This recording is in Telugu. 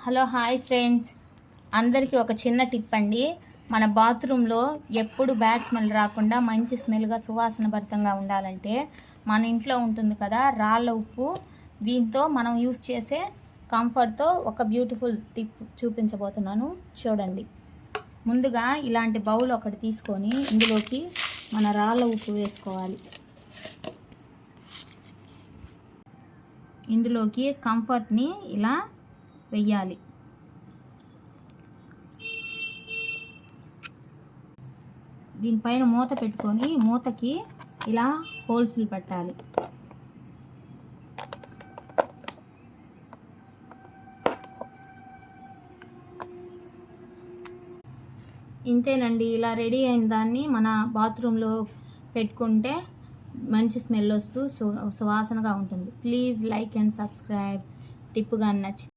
హలో హాయ్ ఫ్రెండ్స్, అందరికీ ఒక చిన్న టిప్ అండి. మన బాత్రూంలో ఎప్పుడు బ్యాడ్ స్మెల్ రాకుండా మంచి స్మెల్గా సువాసన భరితంగా ఉండాలంటే మన ఇంట్లో ఉంటుంది కదా రాళ్ళ ఉప్పు, దీంతో మనం యూస్ చేసే కంఫర్ట్తో ఒక బ్యూటిఫుల్ టిప్ చూపించబోతున్నాను, చూడండి. ముందుగా ఇలాంటి బౌల్ ఒకటి తీసుకొని ఇందులోకి మన రాళ్ళ ఉప్పు వేసుకోవాలి. ఇందులోకి కంఫర్ట్ని ఇలా వెయ్యాలి. దీనిపైన మూత పెట్టుకొని మూతకి ఇలా హోల్స్లు పెట్టాలి. ఇంతేనండి. ఇలా రెడీ అయిన దాన్ని మన బాత్రూంలో పెట్టుకుంటే మంచి స్మెల్ వస్తూ సువాసనగా ఉంటుంది. Please like and subscribe. Tip కానీ నచ్చితే